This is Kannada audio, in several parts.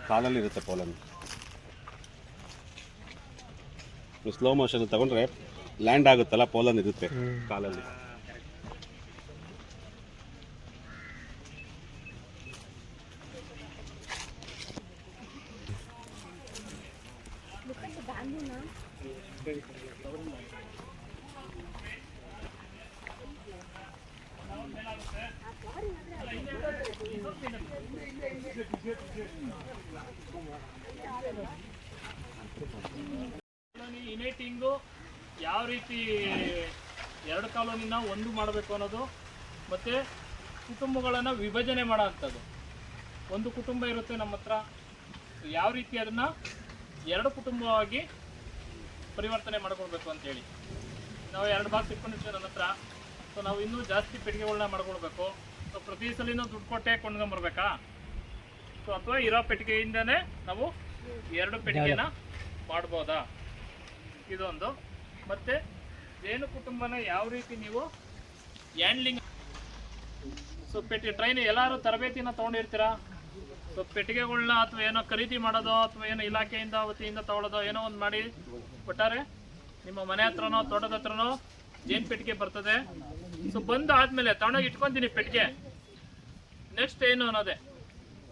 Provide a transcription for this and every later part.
ಕಾಲಲ್ಲಿ ಇರುತ್ತೆ ಪೋಲನ್. ಸ್ಲೋ ಮೋಷನ್ ತಗೊಂಡ್ರೆ ಲ್ಯಾಂಡ್ ಆಗುತ್ತಲ್ಲ, ಪೋಲನ್ ಇರುತ್ತೆ ಕಾಲಲ್ಲಿ. ಇನೇಟಿಂಗು ಯಾವ ರೀತಿ ಎರಡು ಕಾಲೋನಿನ ಒಂದು ಮಾಡಬೇಕು ಅನ್ನೋದು, ಮತ್ತು ಕುಟುಂಬಗಳನ್ನು ವಿಭಜನೆ ಮಾಡೋ ಅಂಥದ್ದು. ಒಂದು ಕುಟುಂಬ ಇರುತ್ತೆ ನಮ್ಮ ಹತ್ರ, ಯಾವ ರೀತಿ ಅದನ್ನು ಎರಡು ಕುಟುಂಬವಾಗಿ ಪರಿವರ್ತನೆ ಮಾಡ್ಕೊಳ್ಬೇಕು ಅಂತೇಳಿ. ನಾವು 2 ಬಾಕ್ಸ್ ಇಟ್ಕೊಂಡಿರ್ತೀವಿ ನನ್ನ ಹತ್ರ. ಸೊ ನಾವು ಇನ್ನೂ ಜಾಸ್ತಿ ಪೆಟ್ಟಿಗೆಗಳನ್ನ ಮಾಡ್ಕೊಳ್ಬೇಕು. ಸೊ ಪ್ರತಿ ಸಲಿನೂ ದುಡ್ಡು ಕೊಟ್ಟೆ ಕೊಂಡ್ಕೊಂಬರ್ಬೇಕಾ? ಸೊ ಅಥವಾ ಇರೋ ಪೆಟ್ಟಿಗೆಯಿಂದನೇ ನಾವು 2 ಪೆಟ್ಟಿಗೆನ ಮಾಡ್ಬೋದಾ? ಇದೊಂದು. ಮತ್ತು ಜೇನು ಕುಟುಂಬನ ಯಾವ ರೀತಿ ನೀವು ಹ್ಯಾಂಡ್ಲಿಂಗ್, ಸೊ ಟ್ರೈನ್ ಎಲ್ಲರೂ ತರಬೇತಿನ ತೊಗೊಂಡಿರ್ತೀರಾ. ಸೊ ಪೆಟ್ಟಿಗೆಗಳನ್ನ ಅಥವಾ ಏನೋ ಖರೀದಿ ಮಾಡೋದೋ ಅಥವಾ ಏನೋ ಇಲಾಖೆಯಿಂದ ವತಿಯಿಂದ ತೊಗೊಳೋದೋ ಏನೋ ಒಂದು ಮಾಡಿ ಕೊಟ್ಟಾರೆ, ನಿಮ್ಮ ಮನೆ ಹತ್ರನೋ ತೋಟದ ಹತ್ರನೋ ಜೇನು ಪೆಟ್ಟಿಗೆ ಬರ್ತದೆ. ಸೊ ಬಂದು ಆದಮೇಲೆ ತಗೊಂಡೋಗಿ ಇಟ್ಕೊತೀನಿ ಪೆಟ್ಟಿಗೆ, ನೆಕ್ಸ್ಟ್ ಏನು ಅನ್ನೋದೇ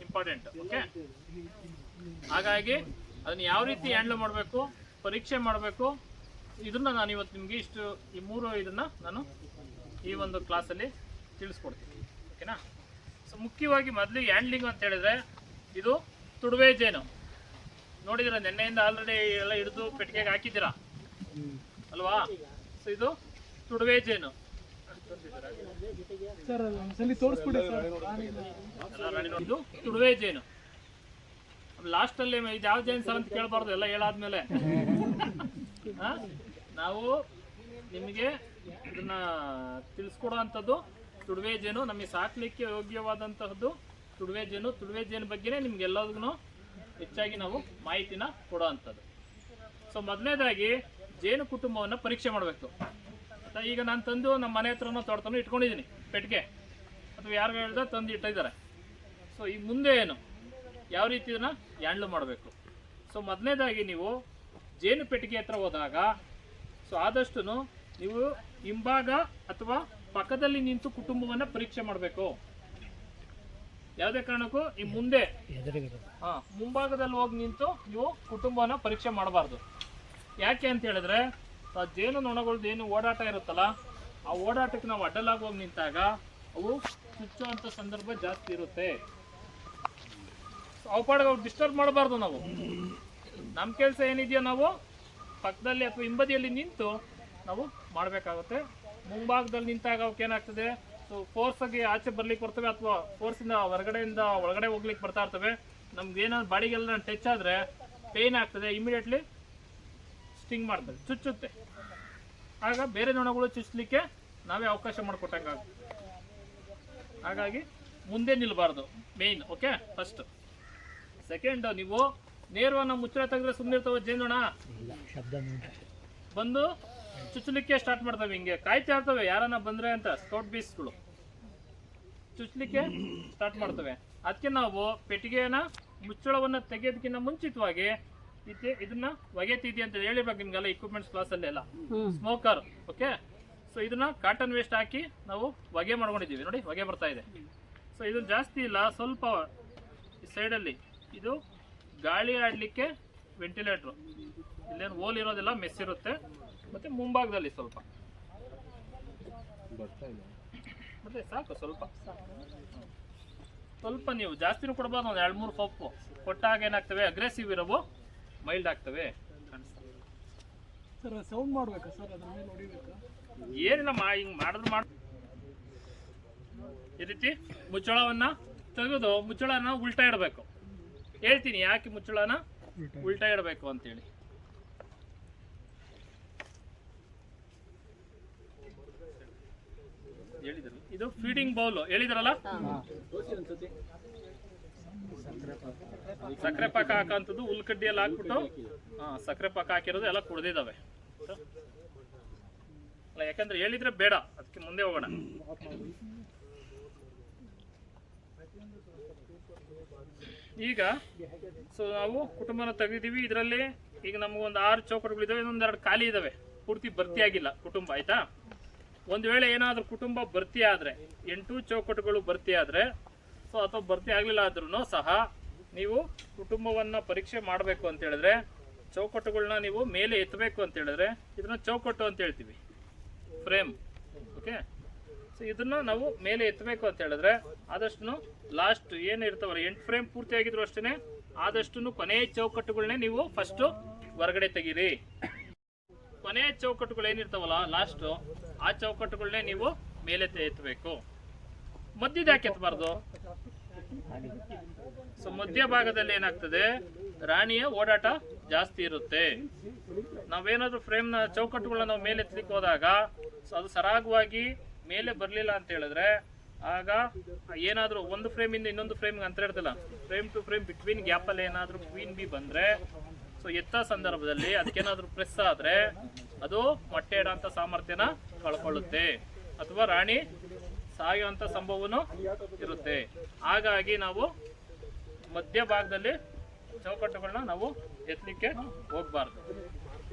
ಇಂಪಾರ್ಟೆಂಟ್. ಓಕೆ, ಹಾಗಾಗಿ ಅದನ್ನು ಯಾವ ರೀತಿ ಹ್ಯಾಂಡ್ಲ್ ಮಾಡಬೇಕು, ಪರೀಕ್ಷೆ ಮಾಡಬೇಕು, ಇದನ್ನು ನಾನು ಇವತ್ತು ನಿಮಗೆ ಈ 3 ಇದನ್ನು ನಾನು ಈ ಒಂದು ಕ್ಲಾಸಲ್ಲಿ ತಿಳಿಸ್ಕೊಡ್ತೀನಿ. ಓಕೆನಾ? ಸೊ ಮುಖ್ಯವಾಗಿ ಮೊದಲು ಹ್ಯಾಂಡ್ಲಿಂಗ್ ಅಂತ ಹೇಳಿದ್ರೆ, ಇದು ತುಡುವೆ ಜೇನು ನೋಡಿದಿರ, ನೆನ್ನೆಯಿಂದ ಆಲ್ರೆಡಿ ಎಲ್ಲ ಹಿಡಿದು ಪೆಟ್ಟಿಗೆಗೆ ಹಾಕಿದ್ದೀರಾ ಅಲ್ವಾ? ಸೊ ಇದು ತುಡುವೆ ಜೇನು. ಇದು ತುಡುವೆ ಜೇನು. ಲಾಸ್ಟಲ್ಲಿ ಇದು ಯಾವ ಜೇನು ಸರ್ ಅಂತ ಕೇಳಬಾರ್ದು, ಎಲ್ಲ ಹೇಳಾದ್ಮೇಲೆ. ನಾವು ನಿಮಗೆ ಇದನ್ನ ತಿಳಿಸ್ಕೊಡೋ ಅಂಥದ್ದು ತುಡುವೆ ಜೇನು, ನಮಗೆ ಸಾಕಲಿಕ್ಕೆ ಯೋಗ್ಯವಾದಂತಹದ್ದು ತುಡುವೆ ಜೇನು. ತುಡುವೆ ಜೇನು ಬಗ್ಗೆನೇ ನಿಮ್ಗೆಲ್ಲದೂ ಹೆಚ್ಚಾಗಿ ನಾವು ಮಾಹಿತಿನ ಕೊಡೋ ಅಂಥದ್ದು. ಸೊ ಮೊದಲನೇದಾಗಿ ಜೇನು ಕುಟುಂಬವನ್ನು ಪರೀಕ್ಷೆ ಮಾಡಬೇಕು. ಈಗ ನಾನು ತಂದು ನಮ್ಮ ಮನೆ ಹತ್ರನೋ ತೋಟನೋ ಇಟ್ಕೊಂಡಿದ್ದೀನಿ ಪೆಟ್ಟಿಗೆ, ಅಥವಾ ಯಾರು ಹೇಳ್ದ ತಂದು ಇಟ್ಟಿದ್ದಾರೆ. ಸೊ ಈ ಮುಂದೆ ಏನು ಯಾವ ರೀತಿ ಇದನ್ನು ಹ್ಯಾಂಡ್ಲ್ ಮಾಡಬೇಕು? ಸೊ ಮೊದಲನೇದಾಗಿ ನೀವು ಜೇನು ಪೆಟ್ಟಿಗೆ ಹತ್ರ ಹೋದಾಗ, ಸೊ ಆದಷ್ಟು ನೀವು ಹಿಂಭಾಗ ಅಥವಾ ಪಕ್ಕದಲ್ಲಿ ನಿಂತು ಕುಟುಂಬವನ್ನು ಪರೀಕ್ಷೆ ಮಾಡಬೇಕು. ಯಾವುದೇ ಕಾರಣಕ್ಕೂ ಈ ಮುಂದೆ ಮುಂಭಾಗದಲ್ಲಿ ಹೋಗಿ ನಿಂತು ನೀವು ಕುಟುಂಬವನ್ನು ಪರೀಕ್ಷೆ ಮಾಡಬಾರ್ದು. ಯಾಕೆ ಅಂತ ಹೇಳಿದ್ರೆ, ಜೇನು ನೊಣಗಳದ್ದು ಏನು ಓಡಾಟ ಇರುತ್ತಲ್ಲ, ಆ ಓಡಾಟಕ್ಕೆ ನಾವು ಅಡ್ಡಲಾಗಿ ಹೋಗಿ ನಿಂತಾಗ ಅವು ಚುಚ್ಚುವಂಥ ಸಂದರ್ಭ ಜಾಸ್ತಿ ಇರುತ್ತೆ. ಅವು ಪಾಡಿಗೆ ಅವ್ರು ಡಿಸ್ಟರ್ಬ್ ಮಾಡಬಾರ್ದು. ನಾವು ನಮ್ಮ ಕೆಲಸ ಏನಿದೆಯೋ ನಾವು ಪಕ್ಕದಲ್ಲಿ ಅಥವಾ ಹಿಂಬದಿಯಲ್ಲಿ ನಿಂತು ನಾವು ಮಾಡಬೇಕಾಗುತ್ತೆ. ಮುಂಭಾಗದಲ್ಲಿ ನಿಂತಾಗ ಅವಕ್ಕೆ ಏನಾಗ್ತದೆ, ಸೊ ಫೋರ್ಸಾಗಿ ಆಚೆ ಬರ್ಲಿಕ್ಕೆ ಬರ್ತವೆ ಅಥವಾ ಫೋರ್ಸಿಂದ ಹೊರಗಡೆಯಿಂದ ಒಳಗಡೆ ಹೋಗ್ಲಿಕ್ಕೆ ಬರ್ತಾ ಇರ್ತವೆ. ನಮ್ಗೆ ಏನಾದ್ರು ಬಾಡಿಗೆಲ್ಲ ಟಚ್ ಆದರೆ ಪೇಯ್ನ್ ಆಗ್ತದೆ, ಇಮಿಡಿಯೇಟ್ಲಿ ಸ್ಟಿಂಗ್ ಮಾಡ್ತದೆ, ಚುಚ್ಚುತ್ತೆ. ಆಗ ಬೇರೆ ನೊಣಗಳು ಚುಚ್ಚಲಿಕ್ಕೆ ನಾವೇ ಅವಕಾಶ ಮಾಡಿಕೊಟ್ಟಂಗಾಗುತ್ತೆ. ಹಾಗಾಗಿ ಮುಂದೆ ನಿಲ್ಲಬಾರ್ದು ಮೇಯ್ನ್. Okay, first. ಸೆಕೆಂಡ್, ನೀವು ನೇರವನ್ನು ಮುಚ್ಚಳ ತೆಗೆದ್ರೆ ಸುಮ್ಮನೆ ಇರ್ತವೆ ಜೇನುನೊಣ, ಬಂದು ಚುಚ್ಚಲಿಕ್ಕೆ ಸ್ಟಾರ್ಟ್ ಮಾಡ್ತವೆ. ಹಿಂಗೆ ಕಾಯ್ತಾ ಇರ್ತವೆ ಯಾರನ್ನ ಬಂದ್ರೆ ಅಂತ. ಸ್ಕೌಟ್ ಬೀಸ್ಗಳು ಚುಚ್ಚಲಿಕ್ಕೆ ಸ್ಟಾರ್ಟ್ ಮಾಡ್ತವೆ. ಅದಕ್ಕೆ ನಾವು ಪೆಟ್ಟಿಗೆನ ಮುಚ್ಚಳವನ್ನು ತೆಗೆಯೋದಕ್ಕಿಂತ ಮುಂಚಿತವಾಗಿ ಇದನ್ನ ಒಗೆತಿದ್ಯ ಅಂತ ಹೇಳಿರ್ಬೇಕು ನಿಮ್ಗೆಲ್ಲ ಇಕ್ವಿಪ್ಮೆಂಟ್ಸ್ ಕ್ಲಾಸಲ್ಲಿ ಎಲ್ಲ. Smoker, okay. ಸೊ ಇದನ್ನ ಕಾಟನ್ ವೇಸ್ಟ್ ಹಾಕಿ ನಾವು ಹೊಗೆ ಮಾಡ್ಕೊಂಡಿದ್ದೀವಿ ನೋಡಿ, ಹೊಗೆ ಬರ್ತಾ ಇದೆ. ಸೊ ಇದು ಜಾಸ್ತಿ ಇಲ್ಲ, ಸ್ವಲ್ಪ ಈ ಸೈಡಲ್ಲಿ ಇದು ಗಾಳಿ ಆಡಲಿಕ್ಕೆ ವೆಂಟಿಲೇಟ್ರು. ಇಲ್ಲೇನು ಹೋಲ್ ಇರೋದಿಲ್ಲ, ಮೆಸ್ ಇರುತ್ತೆ. ಮತ್ತು ಮುಂಭಾಗದಲ್ಲಿ ಸ್ವಲ್ಪ ಮತ್ತೆ ಸಾಕು, ಸ್ವಲ್ಪ ನೀವು ಜಾಸ್ತಿನೂ ಕೊಡ್ಬಾರ್ದು. ಒಂದು 2-3 ಪಪ್ಪು ಕೊಟ್ಟಾಗ ಏನಾಗ್ತವೆ, ಅಗ್ರೆಸಿವ್ ಇರೋವು ಮೈಲ್ಡ್ ಆಗ್ತವೆ. ಸರ್ ಸೌಂಡ್ ಮಾಡಬೇಕಾ ಸರ್, ಅದ್ರ ಮೇಲೆ ಹೊಡಿಬೇಕಾ? ಏನಿಲ್ಲ, ಹಿಂಗೆ ಮಾಡಿದ್ರೆ ಈ ರೀತಿ ಮುಚ್ಚಳವನ್ನು ತೆಗೆದು ಮುಚ್ಚಳನ ಉಲ್ಟಾ ಇಡಬೇಕು. ಹೇಳ್ತೀನಿ ಯಾಕೆ ಮುಚ್ಚಳನ ಉಲ್ಟಾ ಇಡಬೇಕು ಅಂತೇಳಿ. ಹೇಳಿದ್ರು ಇದು ಫೀಡಿಂಗ್ ಬೌಲ್ ಹೇಳಿದ್ರಲ್ಲ, ಸಕ್ಕರೆ ಪಾಕ ಹಾಕಂತದ್ದು ಹುಲ್ಕಡ್ಡಿಯಲ್ಲಿ ಹಾಕ್ಬಿಟ್ಟು ಸಕ್ಕರೆ ಪಾಕ ಹಾಕಿರೋದು ಎಲ್ಲ ಕುಡ್ದಿದ್ದಾವೆ. ಅಲ್ಲ, ಯಾಕಂದ್ರೆ ಹೇಳಿದ್ರೆ ಬೇಡ, ಅದಕ್ಕೆ ಮುಂದೆ ಹೋಗೋಣ. ಈಗ ಸೊ ನಾವು ಕುಟುಂಬನ ತೆಗೆದಿದ್ದೀವಿ. ಇದರಲ್ಲಿ ಈಗ ನಮಗೊಂದು 6 ಚೌಕಟ್ಟುಗಳಿದ್ದಾವೆ, ಇನ್ನೊಂದು 2 ಖಾಲಿ ಇದ್ದಾವೆ, ಪೂರ್ತಿ ಭರ್ತಿ ಆಗಿಲ್ಲ ಕುಟುಂಬ. ಆಯಿತಾ? ಒಂದು ವೇಳೆ ಏನಾದರೂ ಕುಟುಂಬ ಭರ್ತಿ ಆದರೆ, 8 ಚೌಕಟ್ಟುಗಳು ಭರ್ತಿ ಆದರೆ, ಸೊ ಅಥವಾ ಭರ್ತಿ ಆಗಲಿಲ್ಲ ಆದ್ರೂ ಸಹ ನೀವು ಕುಟುಂಬವನ್ನು ಪರೀಕ್ಷೆ ಮಾಡಬೇಕು ಅಂತ ಹೇಳಿದ್ರೆ ಚೌಕಟ್ಟುಗಳನ್ನ ನೀವು ಮೇಲೆ ಎತ್ತಬೇಕು ಅಂತ ಹೇಳಿದ್ರೆ ಇದನ್ನ ಚೌಕಟ್ಟು ಅಂತ ಹೇಳ್ತೀವಿ, ಫ್ರೇಮ್. ಓಕೆ, ಸೊ ಇದನ್ನ ನಾವು ಮೇಲೆ ಎತ್ತಬೇಕು ಅಂತ ಹೇಳಿದ್ರೆ ಆದಷ್ಟು ಲಾಸ್ಟ್ ಏನು ಇರ್ತಾವಲ್ಲ 8 ಫ್ರೇಮ್ ಪೂರ್ತಿ ಆಗಿದ್ರು ಅಷ್ಟೇ, ಆದಷ್ಟು ಕೊನೆಯ ಚೌಕಟ್ಟುಗಳನ್ನೇ ನೀವು ಫಸ್ಟು ಹೊರಗಡೆ ತೆಗೀರಿ. ಕೊನೆಯ ಚೌಕಟ್ಟುಗಳು ಏನಿರ್ತಾವಲ್ಲ ಲಾಸ್ಟು, ಆ ಚೌಕಟ್ಟುಗಳನ್ನೇ ನೀವು ಮೇಲೆ ಎತ್ತಬೇಕು. ಮಧ್ಯದ ಯಾಕೆ ಎತ್ತಬಾರ್ದು? ಸೊ ಮಧ್ಯ ಭಾಗದಲ್ಲಿ ಏನಾಗ್ತದೆ, ರಾಣಿಯ ಓಡಾಟ ಜಾಸ್ತಿ ಇರುತ್ತೆ. ನಾವೇನಾದ್ರೂ ಫ್ರೇಮ್ನ ಚೌಕಟ್ಟುಗಳನ್ನ ನಾವು ಮೇಲೆ ಎತ್ತಲಿಕ್ಕೆ ಹೋದಾಗ ಅದು ಸರಾಗವಾಗಿ ಮೇಲೆ ಬರಲಿಲ್ಲ ಅಂತ ಹೇಳಿದ್ರೆ ಆಗ ಏನಾದರೂ ಒಂದು ಫ್ರೇಮಿಂದ ಇನ್ನೊಂದು ಫ್ರೇಮ್ಗೆ ಅಂತರ ಇರ್ತಲ್ಲ, ಫ್ರೇಮ್ ಟು ಫ್ರೇಮ್ ಬಿಟ್ವೀನ್ ಗ್ಯಾಪಲ್ಲಿ ಏನಾದರೂ ಕ್ವೀನ್ ಬಿ ಬಂದರೆ, ಸೊ ಎತ್ತ ಸಂದರ್ಭದಲ್ಲಿ ಅದಕ್ಕೇನಾದರೂ ಪ್ರೆಸ್ ಆದರೆ ಅದು ಮೊಟ್ಟೆ ಇಡೋಂಥ ಸಾಮರ್ಥ್ಯನ ಕಳ್ಕೊಳ್ಳುತ್ತೆ ಅಥವಾ ರಾಣಿ ಸಾಯುವಂಥ ಸಂಭವನೂ ಇರುತ್ತೆ. ಹಾಗಾಗಿ ನಾವು ಮಧ್ಯ ಭಾಗದಲ್ಲಿ ಚೌಕಟ್ಟುಗಳನ್ನ ನಾವು ಎತ್ತಲಿಕ್ಕೆ ಹೋಗಬಾರ್ದು.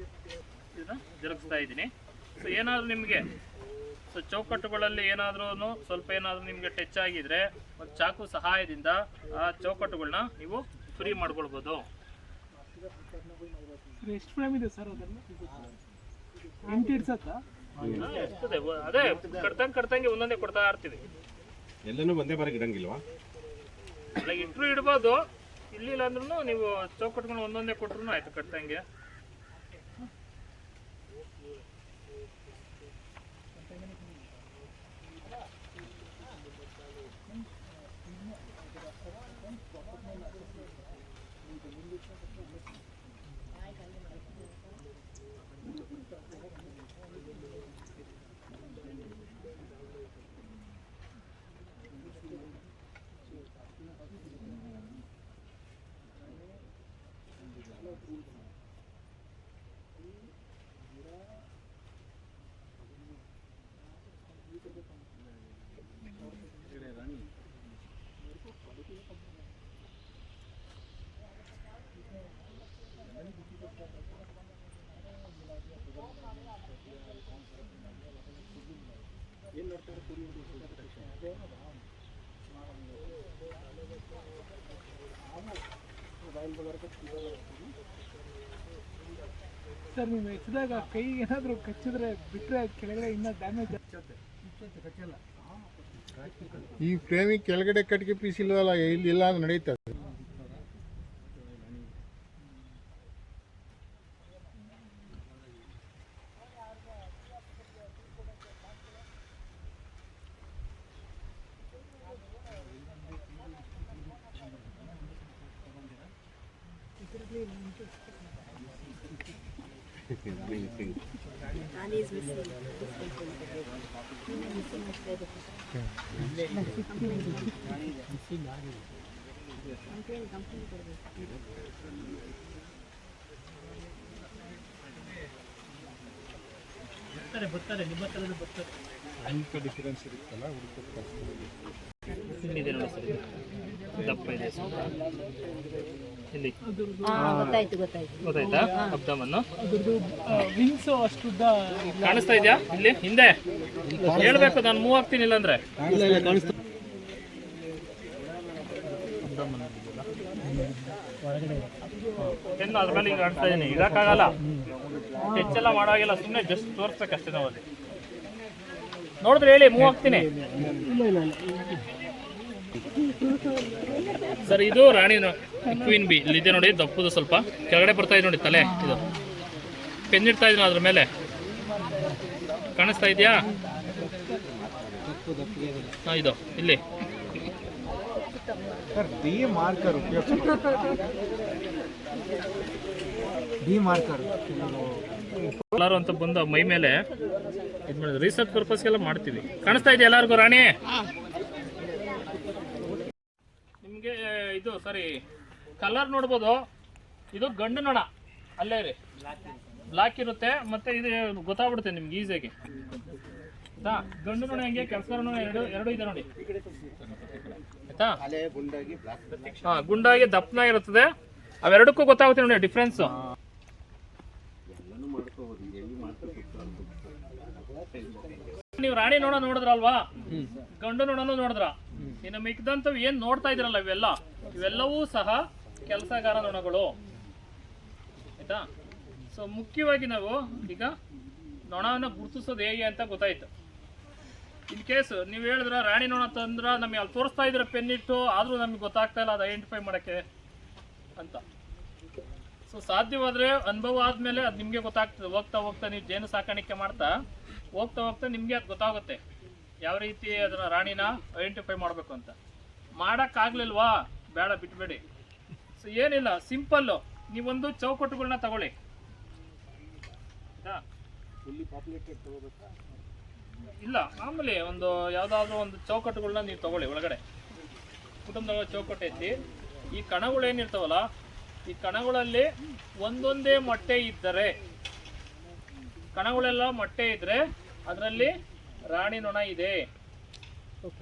ಇದನ್ನ ಜರುಗಿಸ್ತಾ ಇದ್ದೀನಿ. ಸೊ ಏನಾದರೂ ನಿಮಗೆ ಸೊ ಚೌಕಟ್ಟುಗಳಲ್ಲಿ ಏನಾದ್ರೂ ಸ್ವಲ್ಪ ಏನಾದರೂ ನಿಮಗೆ ಟಚ್ ಆಗಿದ್ರೆ ಒಂದು ಚಾಕು ಸಹಾಯದಿಂದ ಆ ಚೌಕಟ್ಟುಗಳನ್ನ ನೀವು ಫ್ರೀ ಮಾಡ್ಕೊಳ್ಬೋದು. ಎಷ್ಟು ಫ್ರೇಮ್ ಇದೆ ಸರ್? ಅದನ್ನು 8 ಇಡ್ಸತ್ತಾ? ಇರ್ತದೆ, ಅದೇ ಕಟ್ತಂಗೆ ಒಂದೊಂದೇ ಕೊಡ್ತಾ ಇರ್ತೀವಿ. ಎಲ್ಲನೂ ಒಂದೇ ಬಾರಿಗೆ ಇಡಂಗಿಲ್ವಾ? ಅಲ್ಲ, ಇಟ್ಟರು ಇಡ್ಬೋದು, ಇಲ್ಲಿಲ್ಲ ಅಂದ್ರೂ ನೀವು ಚೌಕಟ್ಟುಗಳನ್ನ ಒಂದೊಂದೇ ಕೊಟ್ರು ಆಯ್ತು ಕಟ್ತಂಗೆ. ಸರ್ ನೀವು ಎತ್ತಿದಾಗ ಕೈ ಏನಾದರೂ ಕಚ್ಚಿದ್ರೆ ಬಿಟ್ಟರೆ ಕೆಳಗಡೆ ಇನ್ನೂ ಡ್ಯಾಮೇಜ್ ಈ ಫ್ರೇಮಿಗೆ ಕೆಳಗಡೆ ಕಟ್ಟಿಗೆ ಪೀಸ್ ಇಲ್ವಲ್ಲ, ಇಲ್ಲಿಲ್ಲ ಅಂದ್ರೆ ನಡೀತದೆ. ಬರ್ತಾರೆ ನಿಮ್ಮ ಹತ್ರದ್ದು ಬರ್ತಾರೆ. ಅಂಕ ಡಿಫರೆನ್ಸ್ ಇರುತ್ತಲ್ಲ, ಇಲ್ಲಿದೆ ನೋಡಿ ಸರ್, ದಪ್ಪ ಇದೆ ಇಲ್ಲಿ. ಗೊತ್ತಾಯ್ತಾ? ಅಬ್ಡಮನ್ನು ಅದ್ರದ್ದು ವಿಂಗ್ಸ್ ಅಷ್ಟು ಉದ್ದ ಕಾಣಿಸ್ತಾ ಇದೆಯಾ? ಇಲ್ಲಿ ಹಿಂದೆ ಹೇಳ್ಬೇಕು, ನಾನು ಮೂವ್ ಆಗ್ತೀನಿ ಇಲ್ಲಾಂದ್ರೆ. ಪೆನ್ ಅದ್ರ ಮೇಲೆ ಈಗ ಕಾಣಿಸ್ತಾ ಇದೀನಿ, ಇಡಕ್ಕಾಗಲ್ಲ, ಹೆಚ್ಚೆಲ್ಲ ಮಾಡೋಗಿಲ್ಲ, ಸುಮ್ಮನೆ ಜಸ್ಟ್ ತೋರಿಸ್ಬೇಕಷ್ಟೇ ನಾವು. ಅಲ್ಲಿ ನೋಡಿದ್ರೆ ಹೇಳಿ, ಮೂವ್ ಆಗ್ತೀನಿ ಸರ್. ಇದು ರಾಣಿ ಕ್ವೀನ್ ಬಿ ಇಲ್ಲಿದೆ ನೋಡಿ, ದಪ್ಪದು ಸ್ವಲ್ಪ ಕೆಳಗಡೆ ಬರ್ತಾ ಇದೆ ನೋಡಿ ತಲೆ. ಇದು ಪೆನ್ ಇಡ್ತಾ ಇದೀನಿ ಅದ್ರ ಮೇಲೆ, ಕಾಣಿಸ್ತಾ ಇದೆಯಾ? ಹಾಂ, ಇದು ಇಲ್ಲಿ ಕಲರ್ ಅಂತ ಬಂದು ಮೈ ಮೇಲೆ ಇದು ಮಾಡಿದ್ರು, ರಿಸರ್ಚ್ ಪರ್ಪಸ್ಗೆಲ್ಲ ಮಾಡ್ತೀವಿ. ಕಾಣಿಸ್ತಾ ಇದೆಯಾ ಎಲ್ಲರಿಗೂ ರಾಣಿ? ನಿಮಗೆ ಇದು ಸರಿ ಕಲರ್ ನೋಡ್ಬೋದು, ಇದು ಗಂಡು ನೊಣ ಅಲ್ಲೇ ರೀ, ಬ್ಲಾಕ್ ಇರುತ್ತೆ, ಮತ್ತೆ ಇದು ಗೊತ್ತಾಗ್ಬಿಡುತ್ತೆ ನಿಮ್ಗೆ ಈಸಿಯಾಗಿ. ಗಂಡು ನೊಣ ಹೆಂಗೆ, ಕೆಲಸ ನೊಣ ಎರಡು ಇದೆ ನೋಡಿ. ಆಯ್ತಾ? ಗುಂಡಾಗಿ ದಪ್ಪನ ಇರುತ್ತದೆ. ಅವೆರಡಕ್ಕೂ ಗೊತ್ತಾಗುತ್ತೆ ನೋಡಿ ಡಿಫ್ರೆನ್ಸ್. ನೀವು ರಾಣಿ ನೋಡ ನೋಡಿದ್ರಲ್ವಾ, ಗಂಡು ನೋಡನು ನೋಡಿದ್ರ, ಇನ್ನು ಮಿಕ್ದಂತವ್ ಏನ್ ನೋಡ್ತಾ ಇದ್ರಲ್ಲ ಇವೆಲ್ಲವೂ ಸಹ ಕೆಲಸಗಾರ ನೊಣಗಳು ಆಯ್ತಾ. ಸೊ ಮುಖ್ಯವಾಗಿ ನಾವು ಈಗ ನೊಣವನ್ನ ಗುರುತಿಸೋದು ಹೇಗೆ ಅಂತ ಗೊತ್ತಾಯ್ತು. ಇನ್ ಕೇಸ್ ನೀವು ಹೇಳಿದ್ರ ರಾಣಿ ನೊಣ ತಂದ್ರ ನಮಗೆ ಅಲ್ಲಿ ತೋರಿಸ್ತಾ ಇದ್ರೆ ಪೆನ್ ಇಟ್ಟು, ಆದ್ರೂ ನಮ್ಗೆ ಗೊತ್ತಾಗ್ತಾ ಇಲ್ಲ ಅದು ಐಡೆಂಟಿಫೈ ಮಾಡಕ್ಕೆ ಅಂತ. ಸೊ ಸಾಧ್ಯವಾದ್ರೆ ಅನುಭವ ಆದ್ಮೇಲೆ ಅದು ನಿಮ್ಗೆ ಗೊತ್ತಾಗ್ತದೆ. ಹೋಗ್ತಾ ಹೋಗ್ತಾ ನೀವು ಜೇನು ಸಾಕಾಣಿಕೆ ಮಾಡ್ತಾ ಹೋಗ್ತಾ ನಿಮ್ಗೆ ಅದು ಗೊತ್ತಾಗುತ್ತೆ ಯಾವ ರೀತಿ ಅದನ್ನ ರಾಣಿನ ಐಡೆಂಟಿಫೈ ಮಾಡ್ಬೇಕು ಅಂತ. ಮಾಡಕ್ಕಾಗ್ಲಿಲ್ವಾ, ಬೇಡ ಬಿಟ್ಬೇಡಿ. ಸೊ ಏನಿಲ್ಲ, ಸಿಂಪಲ್ಲು, ನೀವೊಂದು ಚೌಕಟ್ಟುಗಳನ್ನ ತಗೊಳ್ಳಿ. ಇಲ್ಲ ಮಾಮೂಲಿ ಒಂದು ಯಾವ್ದಾದ್ರು ಒಂದು ಚೌಕಟ್ಟುಗಳನ್ನ ನೀವು ತಗೊಳ್ಳಿ. ಒಳಗಡೆ ಕುಟುಂಬದ ಚೌಕಟ್ಟು ಎತ್ತಿ, ಈ ಕಣಗಳು ಏನಿರ್ತಾವಲ್ಲ, ಈ ಕಣಗಳಲ್ಲಿ ಒಂದೊಂದೇ ಮೊಟ್ಟೆ ಇದ್ದರೆ, ಕಣಗಳೆಲ್ಲ ಮೊಟ್ಟೆ ಇದ್ರೆ ಅದರಲ್ಲಿ ರಾಣಿ ನೊಣ ಇದೆ.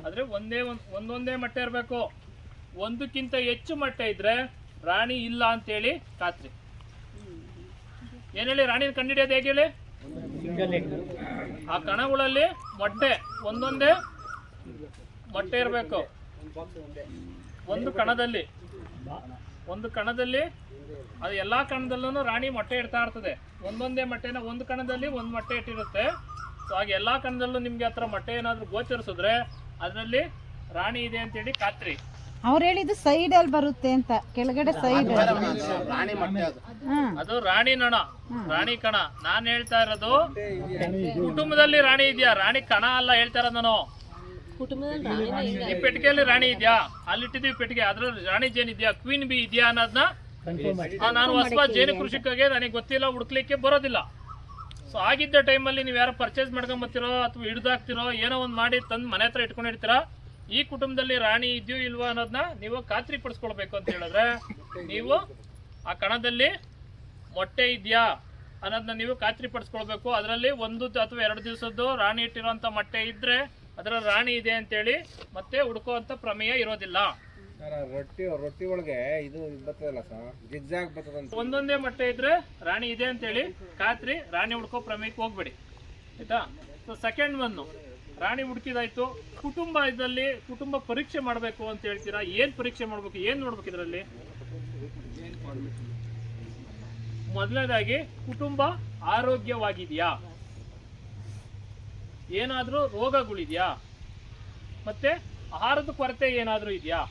ಆದ್ರೆ ಒಂದೊಂದೇ ಮೊಟ್ಟೆ ಇರಬೇಕು. ಒಂದಕ್ಕಿಂತ ಹೆಚ್ಚು ಮೊಟ್ಟೆ ಇದ್ರೆ ರಾಣಿ ಇಲ್ಲ ಅಂತೇಳಿ ಖಾತ್ರಿ. ಏನ್ ಹೇಳಿ, ರಾಣಿನ ಕಂಡಿಡಿಯೋದು ಹೇಗೆ ಹೇಳಿ? ಆ ಕಣಗಳಲ್ಲಿ ಮೊಟ್ಟೆ ಒಂದೊಂದೇ ಮೊಟ್ಟೆ ಇರಬೇಕು. ಒಂದು ಕಣದಲ್ಲಿ ಅದು ಎಲ್ಲಾ ಕಣದಲ್ಲೂ ರಾಣಿ ಮೊಟ್ಟೆ ಇಡ್ತಾ ಇರ್ತದೆ. ಒಂದೊಂದೇ ಮೊಟ್ಟೆನ ಒಂದು ಕಣದಲ್ಲಿ ಒಂದು ಮೊಟ್ಟೆ ಇಟ್ಟಿರುತ್ತೆ. ಸೊ ಹಾಗೆ ಎಲ್ಲಾ ಕಣದಲ್ಲೂ ನಿಮ್ಗೆ ಹತ್ರ ಮೊಟ್ಟೆ ಏನಾದ್ರು ಗೋಚರಿಸಿದ್ರೆ ಅದರಲ್ಲಿ ರಾಣಿ ಇದೆ ಅಂತೇಳಿ ಖಾತ್ರಿ. ಅವ್ರು ಹೇಳಿದ್ದು ಸೈಡ್ ಅಲ್ಲಿ ಬರುತ್ತೆ ಅಂತ, ಕೆಳಗಡೆ ಸೈಡ್ ಅದು ರಾಣಿ ನೊಣ, ರಾಣಿ ಕಣ. ನಾನ್ ಹೇಳ್ತಾ ಇರೋದು ಕುಟುಂಬದಲ್ಲಿ ರಾಣಿ ಇದೆಯಾ, ರಾಣಿ ಕಣ ಅಲ್ಲ ಹೇಳ್ತಾ ಇರೋದು ನಾನು. ಈ ಪೆಟ್ಟಿಗೆಯಲ್ಲಿ ರಾಣಿ ಇದೆಯಾ, ಅಲ್ಲಿಟ್ಟಿದೀವಿ ಪೆಟ್ಟಿಗೆ, ಅದ್ರಲ್ಲಿ ರಾಣಿ ಜೇನ್ ಇದೆಯಾ, ಕ್ವೀನ್ ಬಿ ಇದೆಯಾ ಅನ್ನೋದನ್ನ ನಾನು ಹೊಸ ಜೇನು ಕೃಷಿಕಗೆ ನನಗೆ ಗೊತ್ತಿಲ್ಲ, ಹುಡುಕ್ಲಿಕ್ಕೆ ಬರೋದಿಲ್ಲ. ಸೊ ಆಗಿದ್ದ ಟೈಮಲ್ಲಿ ನೀವು ಯಾರೋ ಪರ್ಚೇಸ್ ಮಾಡ್ಕೊಂಡ್ ಬರ್ತಿರೋ ಅಥವಾ ಹಿಡ್ದಾಕ್ತಿರೋ ಏನೋ ಒಂದು ಮಾಡಿ ತಂದು ಮನೆ ಹತ್ರ ಇಟ್ಕೊಂಡಿರ್ತೀರಾ, ಈ ಕುಟುಂಬದಲ್ಲಿ ರಾಣಿ ಇದೆಯೋ ಇಲ್ವೋ ಅನ್ನೋದನ್ನ ನೀವು ಖಾತ್ರಿ ಪಡಿಸ್ಕೊಳ್ಬೇಕು ಅಂತ ಹೇಳಿದ್ರೆ, ನೀವು ಆ ಕಣದಲ್ಲಿ ಮೊಟ್ಟೆ ಇದೆಯಾ ಅನ್ನೋದನ್ನ ನೀವು ಖಾತ್ರಿ ಪಡಿಸ್ಕೊಳ್ಬೇಕು. ಅದರಲ್ಲಿ 1 ಅಥವಾ 2 ದಿವಸದ್ದು ರಾಣಿ ಇಟ್ಟಿರೋಂಥ ಮೊಟ್ಟೆ ಇದ್ರೆ ಅದರ ರಾಣಿ ಇದೆ ಅಂತೇಳಿ ಮತ್ತೆ ಹುಡುಕುವಂತ ಪ್ರಮೇಯ ಇರೋದಿಲ್ಲ. ರೊಟ್ಟಿ ಒಳಗೆ ಇದು ಬರ್ತದಲ್ಲ ಸರ್, ಜಿಗ್ಜಾಗ್ ಬರ್ತದಂತ. ಒಂದೊಂದೇ ಮೊಟ್ಟೆ ಇದ್ರೆ ರಾಣಿ ಇದೆ ಅಂತೇಳಿ ಖಾತ್ರಿ, ರಾಣಿ ಹುಡ್ಕೋ ಪ್ರಮೇಯಕ್ಕೆ ಹೋಗ್ಬೇಡಿ ಆಯ್ತಾ. ಸೊ ಸೆಕೆಂಡ್ ಒನ್ನು, ರಾಣಿ ಹುಡುಕಿದಾಯ್ತು. ಕುಟುಂಬ ಪರೀಕ್ಷೆ ಮಾಡಬೇಕು ಅಂತ ಹೇಳ್ತೀರಾ. ಏನ್ ಪರೀಕ್ಷೆ ಮಾಡ್ಬೇಕು, ಏನ್ ನೋಡ್ಬೇಕು ಇದರಲ್ಲಿ? ಮೊದಲನೇದಾಗಿ ಕುಟುಂಬ ಆರೋಗ್ಯವಾಗಿದೆಯಾ, ಏನಾದ್ರೂ ರೋಗಗಳಿದೆಯಾ, ಮತ್ತೆ ಆಹಾರದ ಕೊರತೆ ಏನಾದ್ರೂ ಇದೆಯಾ,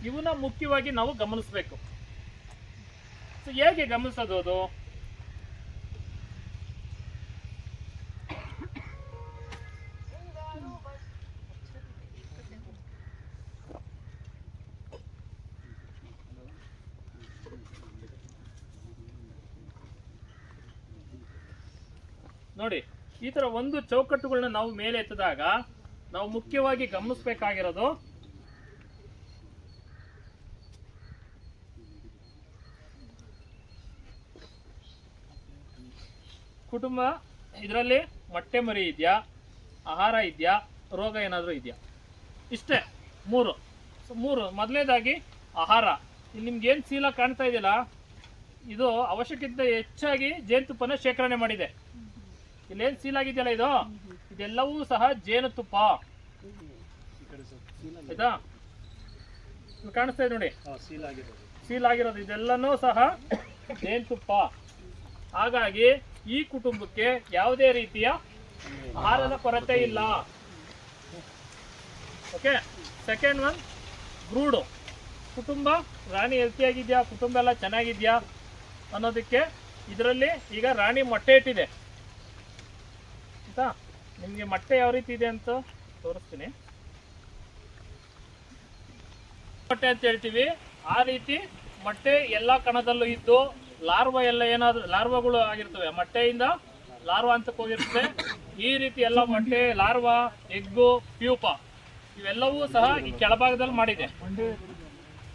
ಇವನ್ನ ಮುಖ್ಯವಾಗಿ ನಾವು ಗಮನಿಸಬೇಕು. ಸೊ ಹೇಗೆ ಗಮನಿಸೋದು ಅದು? ನೋಡಿ, ಈ ತರ ಒಂದು ಚೌಕಟ್ಟುಗಳನ್ನ ನಾವು ಮೇಲೆ ಎತ್ತಿದಾಗ ನಾವು ಮುಖ್ಯವಾಗಿ ಗಮನಿಸಬೇಕಾಗಿರೋದು ಕುಟುಂಬ, ಇದರಲ್ಲಿ ಮೊಟ್ಟೆ ಮರಿ ಇದೆಯಾ, ಆಹಾರ ಇದೆಯಾ, ರೋಗ ಏನಾದರೂ ಇದೆಯಾ, ಇಷ್ಟೇ ಮೂರು. ಮೊದಲನೇದಾಗಿ ಆಹಾರ. ಇಲ್ಲಿ ನಿಮ್ಗೆ ಏನು ಸೀಲ ಕಾಣ್ತಾ ಇದೆಯಲ್ಲ, ಇದು ಅವಶ್ಯಕತೆ ಹೆಚ್ಚಾಗಿ ಜೇನುತುಪ್ಪನ ಶೇಖರಣೆ ಮಾಡಿದೆ. ಇಲ್ಲೇನು ಸೀಲ್ ಆಗಿದೆಯಲ್ಲ, ಇದೆಲ್ಲವೂ ಸಹ ಜೇನುತುಪ್ಪ ಆಯ್ತಾ. ಕಾಣಿಸ್ತಾ ಇದೆ ನೋಡಿ, ಸೀಲ್ ಆಗಿರೋದು ಇದೆಲ್ಲನೂ ಸಹ ಜೇನುತುಪ್ಪ. ಹಾಗಾಗಿ ಈ ಕುಟುಂಬಕ್ಕೆ ಯಾವುದೇ ರೀತಿಯ ಆಹಾರದ ಕೊರತೆ ಇಲ್ಲ. ಓಕೆ. Second one, brood. ಕುಟುಂಬ ರಾಣಿ ಹೆಲ್ತಿಯಾಗಿದ್ಯಾ, ಕುಟುಂಬ ಎಲ್ಲ ಚೆನ್ನಾಗಿದ್ಯಾ ಅನ್ನೋದಕ್ಕೆ ಇದರಲ್ಲಿ ಈಗ ರಾಣಿ ಮೊಟ್ಟೆ ಇಟ್ಟಿದೆ ಆಯ್ತಾ. ನಿಮಗೆ ಮೊಟ್ಟೆ ಯಾವ ರೀತಿ ಇದೆ ಅಂತ ತೋರಿಸ್ತೀನಿ. ಮೊಟ್ಟೆ ಅಂತ ಹೇಳ್ತೀವಿ, ಆ ರೀತಿ ಮೊಟ್ಟೆ ಎಲ್ಲ ಕಣದಲ್ಲೂ ಇದ್ದು ಲಾರ್ವಾ ಎಲ್ಲ ಏನಾದ್ರು ಲಾರ್ವಾಗಳು ಆಗಿರ್ತವೆ, ಮೊಟ್ಟೆಯಿಂದ ಲಾರ್ವಾ ಅಂತಕ್ಕೆ ಹೋಗಿರ್ತದೆ. ಈ ರೀತಿ ಎಲ್ಲ ಮೊಟ್ಟೆ, ಲಾರ್ವಾ, ಎಗ್ಗು, ಪ್ಯೂಪ ಇವೆಲ್ಲವೂ ಸಹ ಈ ಕೆಳಭಾಗದಲ್ಲಿ ಮಾಡಿದೆ.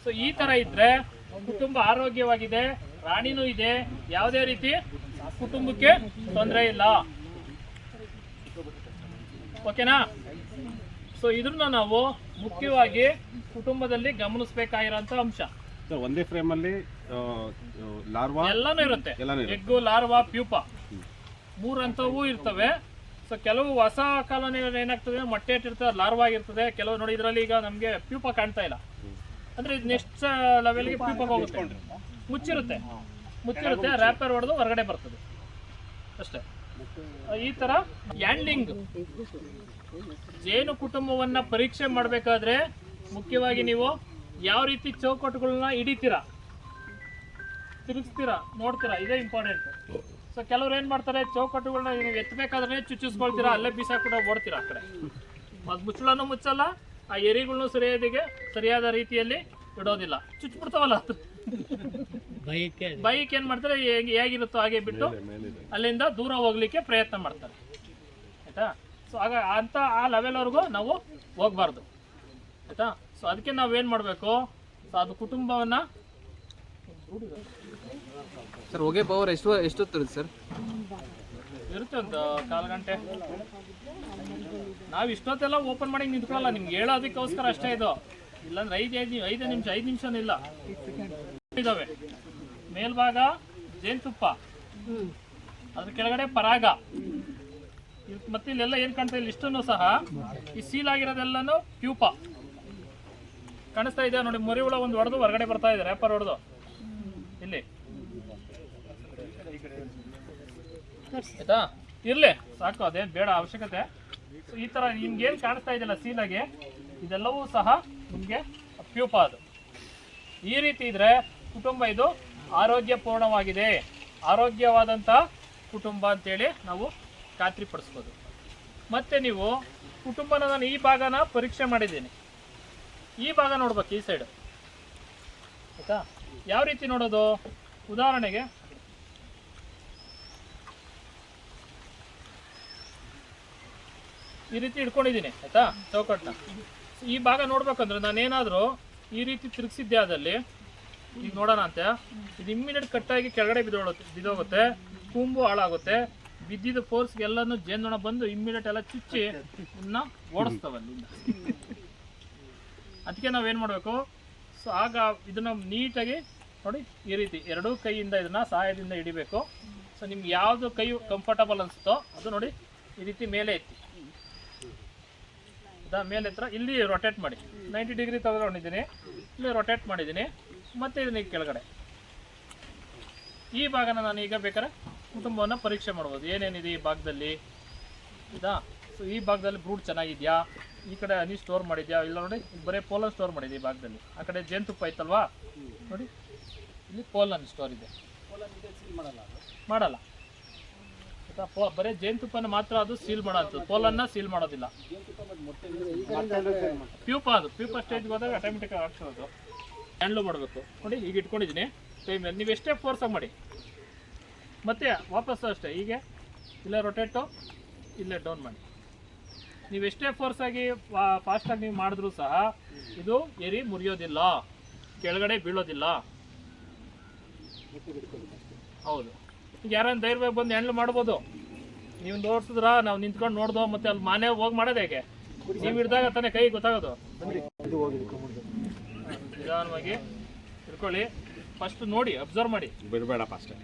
ಸೊ ಈ ತರ ಇದ್ರೆ ಕುಟುಂಬ ಆರೋಗ್ಯವಾಗಿದೆ, ರಾಣಿನೂ ಇದೆ, ಯಾವುದೇ ರೀತಿ ಕುಟುಂಬಕ್ಕೆ ತೊಂದರೆ ಇಲ್ಲ. ಓಕೆನಾ. ಸೊ ಇದನ್ನ ನಾವು ಮುಖ್ಯವಾಗಿ ಕುಟುಂಬದಲ್ಲಿ ಗಮನಿಸಬೇಕಾಗಿರೋಂಥ ಅಂಶ. ಸರ್ ಒಂದೇ ಫ್ರೇಮಲ್ಲಿ ಲಾರ್ವಾ ಎಲ್ಲಾನು ಇರುತ್ತೆ, ಎಲ್ಲಾನು ಇರುತ್ತೆ. ಎಗ್ಗು, ಲಾರ್ವಾ, ಪ್ಯೂಪ 3 ಹಂತವೂ ಇರ್ತವೆ. ಸೊ ಕೆಲವು ಹೊಸ ಕಾಲೋನಿ ಏನಾಗ್ತದೆ, ಮೊಟ್ಟೆ ಇಟ್ಟಿರ್ತದೆ, ಲಾರ್ವಾ ಆಗಿರ್ತದೆ. ಕೆಲವು ನೋಡಿ ಇದರಲ್ಲಿ ಈಗ ನಮಗೆ ಪ್ಯೂಪ ಕಾಣ್ತಾ ಇಲ್ಲ, ಅಂದ್ರೆ ಇದು ನೆಕ್ಸ್ಟ್ ಲೆವೆಲ್ಗೆ ಪ್ಯೂಪ ಹೋಗುತ್ತೆ. ಮುಚ್ಚಿರುತ್ತೆ, ರ್ಯಾಪರ್ ಹೊಡೆದು ಹೊರಗಡೆ ಬರ್ತದೆ ಅಷ್ಟೇ. ಈ ತರ ಹ್ಯಾಂಡ್ಲಿಂಗ್ ಜೇನು ಕುಟುಂಬವನ್ನ ಪರೀಕ್ಷೆ ಮಾಡಬೇಕಾದ್ರೆ ಮುಖ್ಯವಾಗಿ ನೀವು ಯಾವ ರೀತಿ ಚೌಕಟ್ಟುಗಳನ್ನ ಹಿಡಿತೀರಾ, ತಿರುಗಿಸ್ತೀರಾ, ನೋಡ್ತೀರಾ, ಇದೇ ಇಂಪಾರ್ಟೆಂಟ್. ಸೊ ಕೆಲವ್ರು ಏನ್ ಮಾಡ್ತಾರೆ, ಚೌಕಟ್ಟುಗಳನ್ನ ನೀವು ಎತ್ತಬೇಕಾದ್ರೆ ಚುಚ್ಚಿಸ್ಕೊಳ್ತೀರಾ, ಅಲ್ಲೇ ಬಿಸಾಕ್ಬಿಟ್ಟು ಓಡ್ತೀರಾ ಆ ಕಡೆ. ಅದು ಮುಚ್ಚಳನೂ ಮುಚ್ಚಲ್ಲ, ಆ ಎರಿಗಳನ್ನೂ ಸರಿಯಾದ ರೀತಿಯಲ್ಲಿ ಇಡೋದಿಲ್ಲ, ಚುಚ್ಚಿಬಿಡ್ತಾವಲ್ಲ. ಬೈಕ್ ಏನ್ ಮಾಡ್ತಾರೆ, ಹೇಗಿರುತ್ತೋ ಹಾಗೆ ಬಿಟ್ಟು ಅಲ್ಲಿಂದ ದೂರ ಹೋಗ್ಲಿಕ್ಕೆ ಪ್ರಯತ್ನ ಮಾಡ್ತಾರೆ, ಆಯ್ತಾ. ಸೊ ಆಗ ಆ ಲೆವೆಲ್ವರೆಗೂ ನಾವು ಹೋಗ್ಬಾರ್ದು, ಆಯ್ತಾ. ಸೊ ಅದಕ್ಕೆ ನಾವೇನು ಮಾಡಬೇಕು, ಸೊ ಅದು ಕುಟುಂಬವನ್ನು ಸರ್ ಹೊಗೆ ಪವರ್ ಎಷ್ಟೊತ್ತಿರುತ್ತೆ ಸರ್? ಇರುತ್ತೆ ಒಂದು 1/4 ಗಂಟೆ. ನಾವು ಇಷ್ಟೊತ್ತೆಲ್ಲ ಓಪನ್ ಮಾಡಿ ನಿಂತ್ಕೊಳ್ಳಲ್ಲ, ನಿಮ್ಗೆ ಹೇಳೋದಕ್ಕೋಸ್ಕರ ಅಷ್ಟೇ ಇದು. ಇಲ್ಲಾಂದ್ರೆ 5 ನಿಮಿಷನೂ ಇಲ್ಲ. ಇದಾವೆ ಮೇಲ್ಭಾಗ ಜೇನುತುಪ್ಪ, ಅದ್ರ ಕೆಳಗಡೆ ಪರಾಗ, ಮತ್ತೆ ಇಲ್ಲೆಲ್ಲ ಏನ್ ಕಾಣ್ತಾ ಇಲ್ಲ ಇಷ್ಟನ್ನು ಸಹ ಈ ಸೀಲ್ ಆಗಿರೋದೆಲ್ಲನೂ ಪ್ಯೂಪ ಕಾಣಿಸ್ತಾ ಇದೆ ನೋಡಿ. ಮರಿ ಹುಳ ಒಂದು ಹೊಡೆದು ಹೊರಗಡೆ ಬರ್ತಾ ಇದೆ, ರ್ಯಾಪರ್ ಹೊಡೆದು ಇಲ್ಲಿ, ಆಯ್ತಾ. ಇರ್ಲಿ ಸಾಕು, ಅದೇನು ಬೇಡ ಅವಶ್ಯಕತೆ. ಈ ತರ ನಿಮ್ಗೆ ಏನ್ ಕಾಣಿಸ್ತಾ ಇದೆಯಲ್ಲ ಸೀಲಾಗಿ, ಇದೆಲ್ಲವೂ ಸಹ ನಿಮ್ಗೆ ಪ್ಯೂಪ. ಅದು ಈ ರೀತಿ ಇದ್ರೆ ಕುಟುಂಬ ಇದು ಆರೋಗ್ಯಪೂರ್ಣವಾಗಿದೆ, ಆರೋಗ್ಯವಾದಂಥ ಕುಟುಂಬ ಅಂತೇಳಿ ನಾವು ಖಾತ್ರಿಪಡಿಸ್ಬೋದು. ಮತ್ತೆ ನೀವು ಕುಟುಂಬನ ನಾನು ಈ ಭಾಗನ ಪರೀಕ್ಷೆ ಮಾಡಿದ್ದೀನಿ, ಈ ಭಾಗ ನೋಡ್ಬೇಕು, ಈ ಸೈಡ್, ಆಯ್ತಾ. ಯಾವ ರೀತಿ ನೋಡೋದು, ಉದಾಹರಣೆಗೆ ಈ ರೀತಿ ಇಟ್ಕೊಂಡಿದ್ದೀನಿ, ಆಯ್ತಾ, ಚೌಕಟ್ಟನ್ನ. ಈ ಭಾಗ ನೋಡ್ಬೇಕಂದ್ರೆ ನಾನೇನಾದರೂ ಈ ರೀತಿ ತಿರುಗಿಸಿದ್ದೆ ಆದಲ್ಲಿ, ಈಗ ನೋಡೋಣ ಅಂತ, ಇದು ಇಮ್ಮಿಡಿಯೇಟ್ ಕಟ್ಟಾಗಿ ಕೆಳಗಡೆ ಬಿದ್ದೋಗುತ್ತೆ, ಕೂಂಬು ಹಾಳಾಗುತ್ತೆ, ಬಿದ್ದಿದ್ದ ಫೋರ್ಸ್ಗೆ ಎಲ್ಲನೂ ಜೇನುನೊಣ ಬಂದು ಇಮ್ಮಿಡಿಯೇಟ್ ಎಲ್ಲ ಚುಚ್ಚಿ ಇನ್ನ ಓಡಿಸ್ತವೆ ಅಲ್ಲಿಂದ. ಅದಕ್ಕೆ ನಾವೇನು ಮಾಡಬೇಕು, ಸೊ ಆಗ ಇದನ್ನ ನೀಟಾಗಿ ನೋಡಿ ಈ ರೀತಿ ಎರಡೂ ಕೈಯಿಂದ ಇದನ್ನ ಸಹಾಯದಿಂದ ಹಿಡಿಬೇಕು. ಸೊ ನಿಮ್ಗೆ ಯಾವುದು ಕೈ ಕಂಫರ್ಟಬಲ್ ಅನಿಸುತ್ತೋ ಅದು ನೋಡಿ ಈ ರೀತಿ ಮೇಲೆ ಎತ್ತಿ, ಮೇಲೆ ಹತ್ರ ಇಲ್ಲಿ ರೊಟೇಟ್ ಮಾಡಿ, 90 ಡಿಗ್ರಿ ತಗೊಂಡಿದ್ದೀನಿ, ಇಲ್ಲಿ ರೊಟೇಟ್ ಮಾಡಿದ್ದೀನಿ, ಮತ್ತೆ ಇದನ್ನ ಈಗ ಕೆಳಗಡೆ. ಈ ಭಾಗನ ನಾನು ಈಗ ಬೇಕಾದ್ರೆ ಕುಟುಂಬವನ್ನು ಪರೀಕ್ಷೆ ಮಾಡ್ಬೋದು, ಏನೇನಿದೆ ಈ ಭಾಗದಲ್ಲಿ, ಇದಾ. ಸೊ ಈ ಭಾಗದಲ್ಲಿ ಬ್ರೂಡ್ ಚೆನ್ನಾಗಿದೆಯಾ, ಈ ಕಡೆ ಹನಿ ಸ್ಟೋರ್ ಮಾಡಿದ್ಯಾ, ಇಲ್ಲ ನೋಡಿ ಬರೀ ಪೋಲನ್ ಸ್ಟೋರ್ ಮಾಡಿದೆ ಈ ಭಾಗದಲ್ಲಿ. ಆ ಕಡೆ ಜೇನುತುಪ್ಪ ಐತಲ್ವಾ ನೋಡಿ, ಇಲ್ಲಿ ಪೋಲನ್ ಸ್ಟೋರ್ ಇದೆ, ಮಾಡಲ್ಲ ಆಯ್ತಾ. ಬರೀ ಜೇನುತುಪ್ಪನ ಮಾತ್ರ ಅದು ಸೀಲ್ ಮಾಡೋದು, ಪೋಲನ್ನ ಸೀಲ್ ಮಾಡೋದಿಲ್ಲ. ಪ್ಯೂಪ ಅದು ಪ್ಯೂಪ ಸ್ಟೇಜ್ಗೆ ಹೋದಾಗ ಆಟೋಮೆಟಿಕ್ ಆಗ್ತಿರೋದು. ಹ್ಯಾಂಡ್ಲು ಮಾಡಬೇಕು ನೋಡಿ, ಈಗ ಇಟ್ಕೊಂಡಿದ್ದೀನಿ ಟೈಮಲ್ಲಿ, ನೀವು ಎಷ್ಟೇ ಫೋರ್ಸಾಗಿ ಮಾಡಿ, ಮತ್ತೆ ವಾಪಸ್ಸು ಅಷ್ಟೇ, ಹೀಗೆ ಇಲ್ಲೇ ರೊಟೇಟು, ಇಲ್ಲೇ ಡೌನ್ ಮಾಡಿ. ನೀವು ಎಷ್ಟೇ ಫೋರ್ಸಾಗಿ ಫಾಸ್ಟಾಗಿ ನೀವು ಮಾಡಿದ್ರೂ ಸಹ ಇದು ಎರಿ ಮುರಿಯೋದಿಲ್ಲ, ಕೆಳಗಡೆ ಬೀಳೋದಿಲ್ಲ. ಹೌದು, ಈಗ ಯಾರನ್ನ ಧೈರ್ಯವಾಗಿ ಬಂದು ಹ್ಯಾಂಡ್ಲ್ ಮಾಡ್ಬೋದು. ನೀವು ತೋರಿಸಿದ್ರ ನಾವು ನಿಂತ್ಕೊಂಡು ನೋಡ್ದೋ, ಮತ್ತೆ ಅಲ್ಲಿ ಮನೆ ಹೋಗಿ ಮಾಡೋದು ಹೇಗೆ, ನೀವು ಹಿಡ್ದಾಗ ತಾನೇ ಕೈ ಗೊತ್ತಾಗೋದು. ನಿಧಾನವಾಗಿ ಇಟ್ಕೊಳ್ಳಿ, ಫಸ್ಟ್ ನೋಡಿ ಅಬ್ಸರ್ವ್ ಮಾಡಿ, ಬಿಡಬೇಡಪ್ಪ ಅಷ್ಟೇ.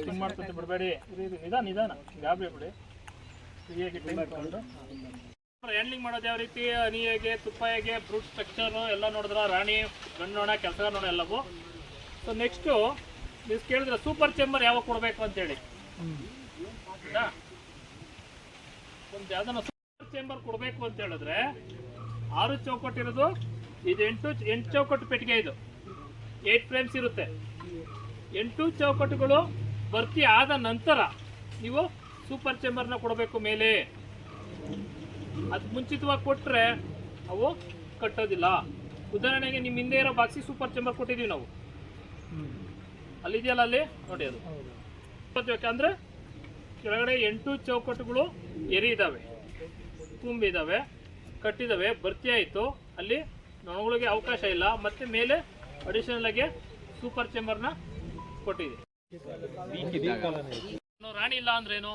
ಸ್ಟಿಂಗ್ ಮಾಡ್ಕೊತ ಬಿಡಬೇಡಿ, ನಿಧಾನ ಗಾಬರಿ ಬಿಡಿ. ಹ್ಯಾಂಡ್ಲಿಂಗ್ ಮಾಡೋದು ಯಾವ ರೀತಿ, ಹನಿ ಹೇಗೆ, ತುಪ್ಪ ಹೇಗೆ, ಫ್ರೂಟ್ ಸ್ಟ್ರಕ್ಚರು ಎಲ್ಲ ನೋಡಿದ್ರ, ರಾಣಿ ಗಂಡೋಣ ಕೆಲಸ ನೋಡ ಎಲ್ಲವೂ. ಸೊ ನೆಕ್ಸ್ಟು ನೀವು ಕೇಳಿದ್ರೆ ಸೂಪರ್ ಚೇಂಬರ್ ಯಾವಾಗ ಕೊಡಬೇಕು ಅಂತೇಳಿ, ಒಂದು ಯಾವ್ದನ್ನ ಸೂಪರ್ ಚೇಂಬರ್ ಕೊಡಬೇಕು ಅಂತ ಹೇಳಿದ್ರೆ 6 ಚೌಕಟ್ಟು ಇರೋದು, ಇದು 8 ಚೌಕಟ್ಟು ಪೆಟ್ಟಿಗೆ, ಇದು 8 ಫ್ರೇಮ್ಸ್ ಇರುತ್ತೆ. 8 ಚೌಕಟ್ಟುಗಳು ಭರ್ತಿ ಆದ ನಂತರ ನೀವು ಸೂಪರ್ ಚೇಂಬರ್ನ ಕೊಡಬೇಕು ಮೇಲೆ. ಅದು ಮುಂಚಿತವಾಗಿ ಕೊಟ್ಟರೆ ಅವು ಕಟ್ಟೋದಿಲ್ಲ. ಉದಾಹರಣೆಗೆ ನಿಮ್ಮ ಹಿಂದೆ ಇರೋ ಬಾಕ್ಸಿಗೆ ಸೂಪರ್ ಚೇಂಬರ್ ಕೊಟ್ಟಿದ್ದೀವಿ ನಾವು, ಅಲ್ಲಿದೆಯಲ್ಲ ಅಲ್ಲಿ ನೋಡಿ, ಅದು ಯಾಕಂದರೆ ಕೆಳಗಡೆ 8 ಚೌಕಟ್ಟುಗಳು ಎರಿ ಇದ್ದಾವೆ, ತುಂಬಿದ್ದಾವೆ, ಕಟ್ಟಿದ್ದಾವೆ, ಭರ್ತಿ ಆಯಿತು, ಅಲ್ಲಿ ನೊಣಗಳಿಗೆ ಅವಕಾಶ ಇಲ್ಲ. ಮತ್ತೆ ಮೇಲೆ ಅಡಿಷನಲ್ ಆಗಿ ಸೂಪರ್ ಚೇಂಬರ್ನ ಕೊಟ್ಟಿದೆ. ರಾಣಿ ಇಲ್ಲ ಅಂದ್ರೇನು,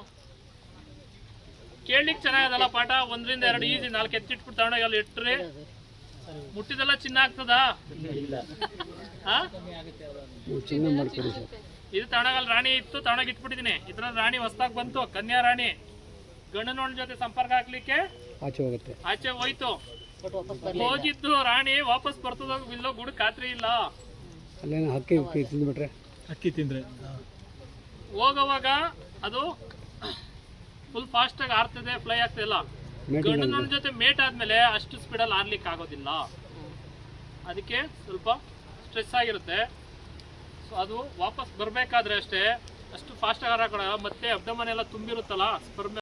ಕೇಳಲಿಕ್ಕೆ ಚೆನ್ನಾಗದಲ್ಲ ಪಾಠ. 1 ರಿಂದ 2 ಈಸಿ, 4 ಎತ್ತಿಟ್ಬಿಟ್ಟು ತಗೊಂಡೋಗಿ ಅಲ್ಲಿ ಇಟ್ರಿ ಮುಟ್ಟಿದೆಲ್ಲ ಚಿನ್ನ ಆಗ್ತದಾ? ಇದು ತಗೊಂಡೋಗಲ್ಲಿ ರಾಣಿ ಇತ್ತು, ತಗೊಂಡೋಗಿ ಇಟ್ಬಿಟ್ಟಿದೀನಿ. ಇದ್ರ ರಾಣಿ ಹೊಸ್ದಾಗಿ ಬಂತು, ಕನ್ಯಾ ರಾಣಿ. ಗಂಡನೋಳ ಜೊತೆ ಸಂಪರ್ಕ ಹಾಕ್ಲಿಕ್ಕೆ ಆಚೆ ಹೋಯ್ತು. ಹೋಗಿದ್ದು ರಾಣಿ ವಾಪಸ್ ಬರ್ತದೋ ಇಲ್ಲೋ ಗುಡ್ ಖಾತ್ರಿ ಇಲ್ಲ. ಅಕ್ಕಿ ತಿಂದ್ರೆ ಹೋಗೋವಾಗ ಅದು ಫುಲ್ ಫಾಸ್ಟ್ ಆಗಿ ಆರ್ತದೆ, ಫ್ಲೈ ಆಗ್ತಿಲ್ಲ. ಗಂಡನೋಳ ಜೊತೆ ಮೇಟ್ ಆದ್ಮೇಲೆ ಅಷ್ಟು ಸ್ಪೀಡಲ್ಲಿ ಆರ್ಲಿಕ್ಕೆ ಆಗೋದಿಲ್ಲ. ಅದಕ್ಕೆ ಸ್ವಲ್ಪ ಸ್ಟ್ರೆಸ್ ಆಗಿರುತ್ತೆ. ಸೊ ಅದು ವಾಪಸ್ ಬರಬೇಕಾದ್ರೆ ಅಷ್ಟೇ ಅಷ್ಟು ಫಾಸ್ಟ್ ಆಗಿ ಹಾಕೋಣ. ಮತ್ತೆ ಅಬ್ಡಮನ್ ಎಲ್ಲ ತುಂಬಿರುತ್ತಲ್ಲ ಸ್ಪರ್ಮ್